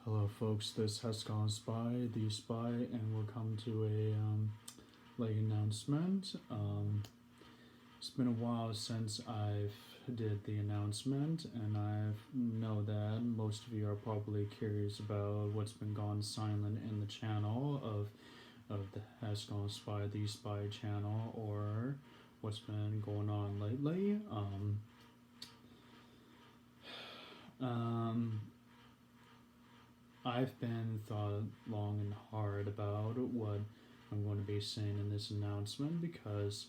Hello folks, this is HexagonalSpy, the spy, and we'll come to a late announcement. It's been a while since I've did the announcement, and I know that most of you are probably curious about what's been gone silent in the channel of the HexagonalSpy, the spy channel, or what's been going on lately. I've been thought long and hard about what I'm going to be saying in this announcement because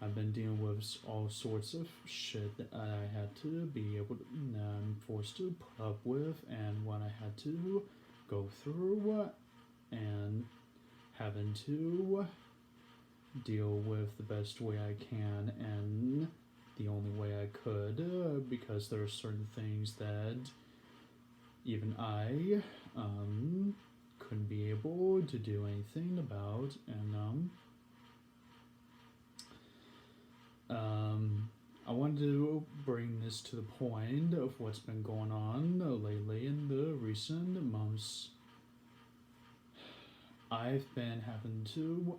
I've been dealing with all sorts of shit that I had to be able to, I'm forced to put up with, and what I had to go through, and having to deal with the best way I can and the only way I could, because there are certain things that even I couldn't be able to do anything about, and I wanted to bring this to the point of what's been going on lately in the recent months. I've been having to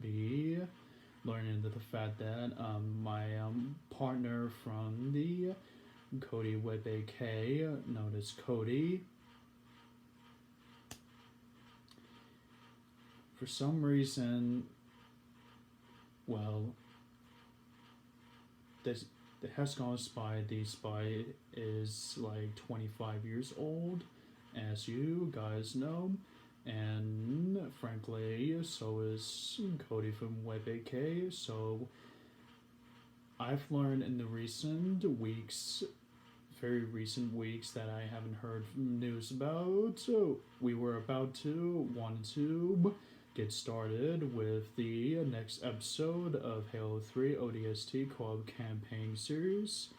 be learning the fact that my partner from the Kody Web AK, known as Kody, for some reason, well, the HexagonalSpy, the spy, is like 25 years old, as you guys know, and frankly, so is Kody from Web AK. So I've learned in the very recent weeks, that I haven't heard news about. So we were about to want to get started with the next episode of Halo 3 ODST Coop campaign series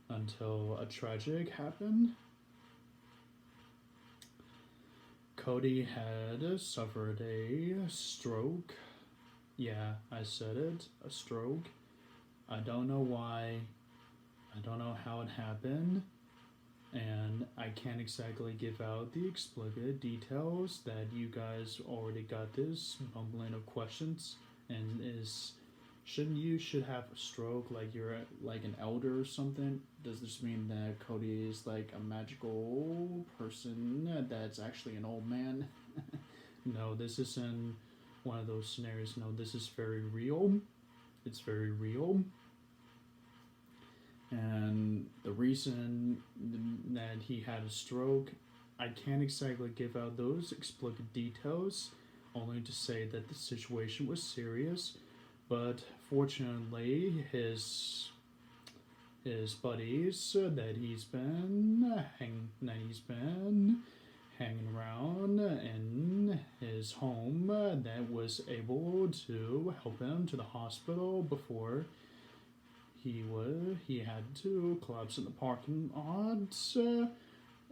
until a tragic happened. Kody had suffered a stroke. Yeah, I said it, a stroke. I don't know why, I don't know how it happened, and I can't exactly give out the explicit details that you guys already got this bumbling of questions, and you should have a stroke like you're like an elder or something? Does this mean that Kody is like a magical person that's actually an old man? No, this isn't one of those scenarios. No, this is very real. It's very real. And the reason that he had a stroke, I can't exactly give out those explicit details, only to say that the situation was serious. But fortunately, his buddies that he's been hanging around in his home, that was able to help him to the hospital before he had to collapse in the parking lot,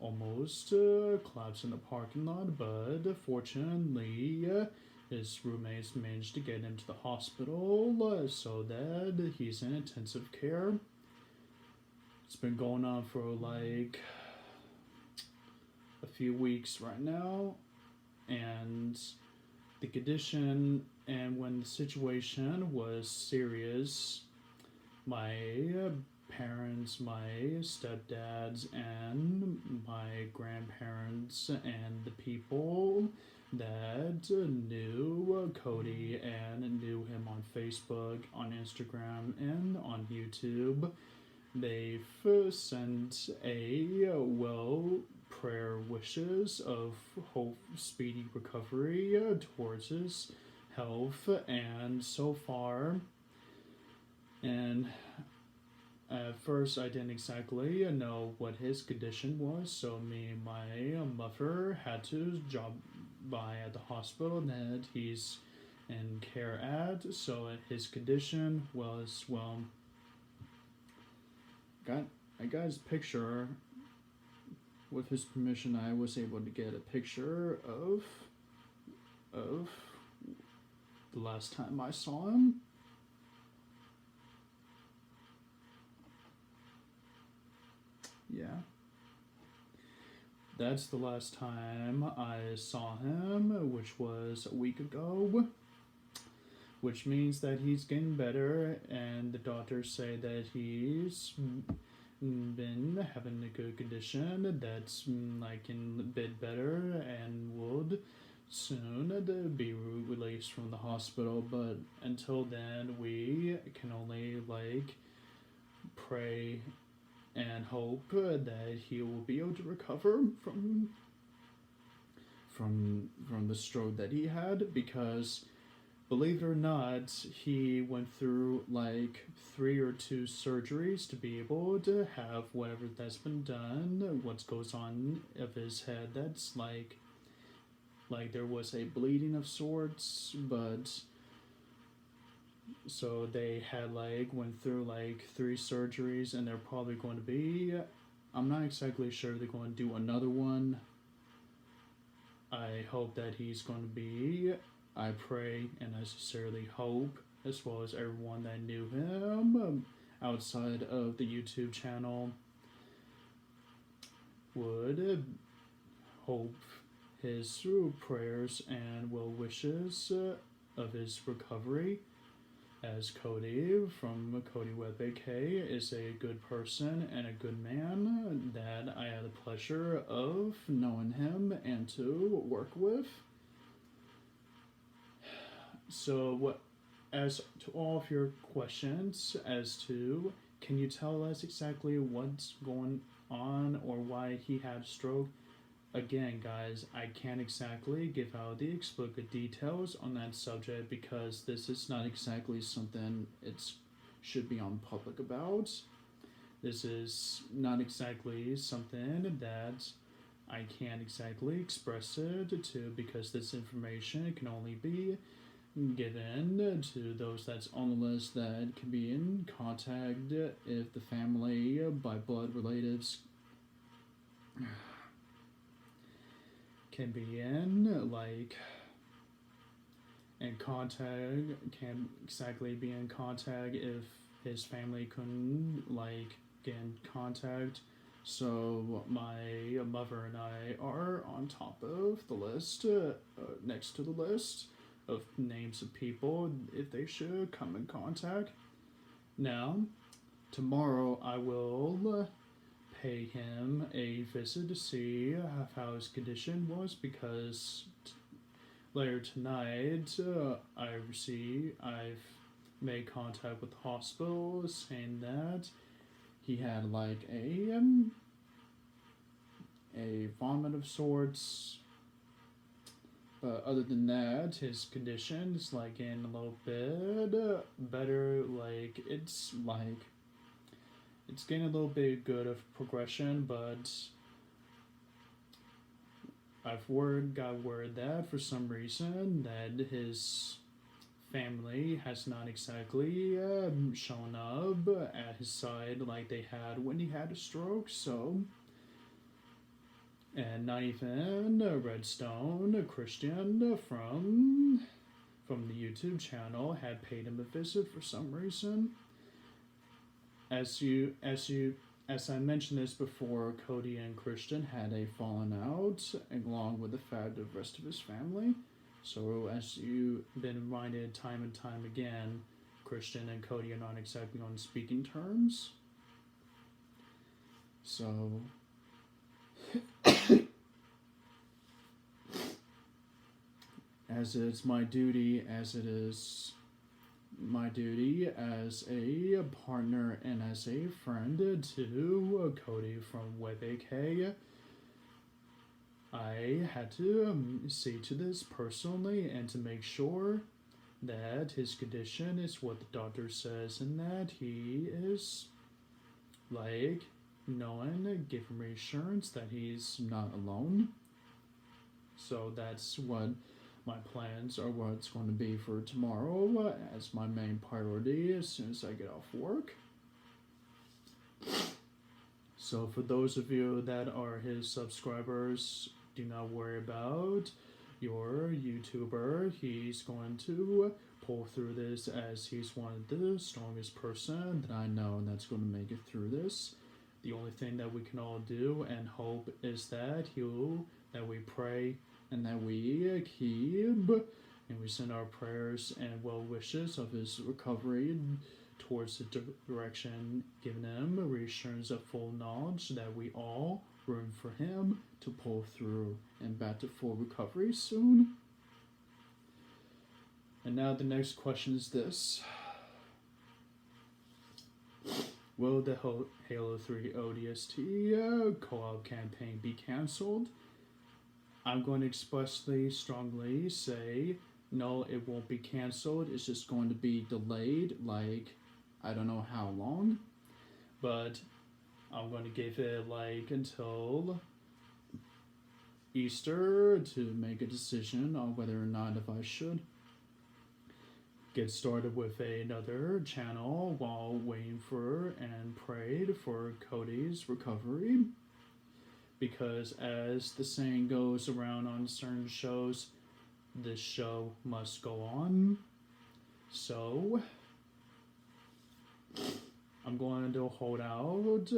almost collapse in the parking lot, but fortunately his roommates managed to get him to the hospital, so that he's in intensive care. It's been going on for like a few weeks right now, and the condition, and when the situation was serious, my parents, my stepdads, and my grandparents, and the people that knew Kody and knew him on Facebook, on Instagram, and on YouTube, they've sent prayer wishes of hope, speedy recovery towards his health, and so far. And at first, I didn't exactly know what his condition was, so me and my mother had to drop by at the hospital that he's in care at. So his condition was, well, I got his picture. With his permission, I was able to get a picture of the last time I saw him. Yeah. that's the last time I saw him, which was a week ago. Which means that he's getting better, and the doctors say that he's been having a good condition that's like in a bit better and would soon be released from the hospital. But until then, we can only like pray and hope that he will be able to recover from the stroke that he had, because believe it or not, he went through like 3 or 2 surgeries to be able to have whatever that's been done, what goes on of his head. That's like there was a bleeding of sorts, but so they had went through 3 surgeries, and they're probably going to be, I'm not exactly sure they're going to do another one. I hope that he's going to be, I pray and I sincerely hope, as well as everyone that knew him outside of the YouTube channel, would hope his prayers and well wishes of his recovery, as Kody from Kody Web AK is a good person and a good man that I had the pleasure of knowing him and to work with. So, as to all of your questions as to, can you tell us exactly what's going on or why he had a stroke? Again, guys, I can't exactly give out the explicit details on that subject, because this is not exactly something it should be on public about. This is not exactly something that I can't exactly express it to, because this information can only be given to those that's on the list that can be in contact if the family by blood relatives can be in contact, can exactly be in contact if his family couldn't get in contact. So my mother and I are on top of the list, next to the list of names of people if they should come in contact. Now, tomorrow I will pay him a visit to see how his condition was, because later tonight I've made contact with the hospital saying that he had a vomit of sorts. But other than that, his condition is getting a little bit better. It's getting a little bit good of progression, but I've got word that for some reason that his family has not exactly shown up at his side like they had when he had a stroke. So, and not even Redstone, a Christian from the YouTube channel, had paid him a visit for some reason. As I mentioned this before, Kody and Christian had a falling out, along with the rest of his family. So, as you've been reminded time and time again, Christian and Kody are not exactly on speaking terms. So, as it's my duty, as a partner and as a friend to Kody from WebAK, I had to see to this personally and to make sure that his condition is what the doctor says, and that he is give him reassurance that he's not alone. So that's what my plans are, what it's going to be for tomorrow as my main priority as soon as I get off work. So for those of you that are his subscribers, do not worry about your YouTuber. He's going to pull through this, as he's one of the strongest person that I know that's going to make it through this. The only thing that we can all do and hope is that that we pray and that we keep and we send our prayers and well wishes of his recovery towards the direction, giving him reassurance of full knowledge that we all room for him to pull through and back to full recovery soon. And now the next question is this. Will the Halo 3 ODST co-op campaign be cancelled? I'm going to expressly, strongly say, no, it won't be cancelled. It's just going to be delayed, like, I don't know how long. But I'm going to give it, like, until Easter to make a decision on whether or not if I should get started with another channel while waiting for and prayed for Kody's recovery. Because as the saying goes around on certain shows, this show must go on. So I'm going to hold out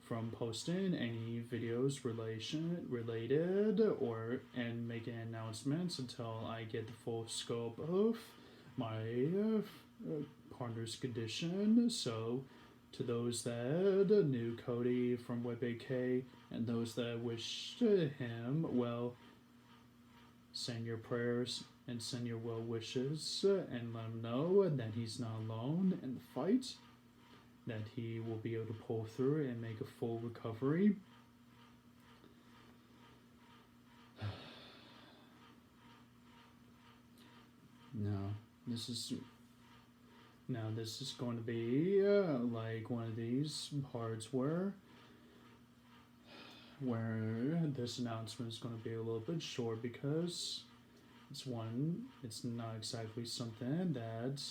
from posting any videos related and making announcements until I get the full scope of my partner's condition. So to those that knew Kody from WebAK and those that wish him well, send your prayers and send your well wishes and let him know that he's not alone in the fight, that he will be able to pull through and make a full recovery. This is going to be like one of these parts where this announcement is going to be a little bit short because it's not exactly something that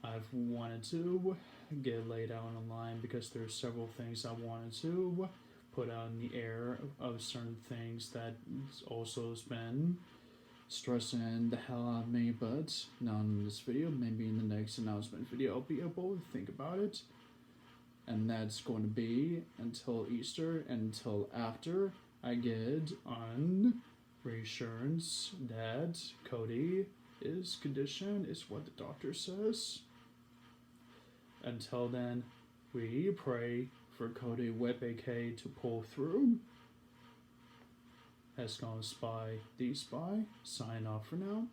I've wanted to get laid out online, because there's several things I wanted to put out in the air of certain things that also has been stressing the hell out of me, but not in this video. Maybe in the next announcement video I'll be able to think about it, and that's going to be until Easter, until after I get on reassurance that Kody's condition is what the doctor says. Until then, we pray for Kody WebAK to pull through. HexagonalSpy, the Spy, sign off for now.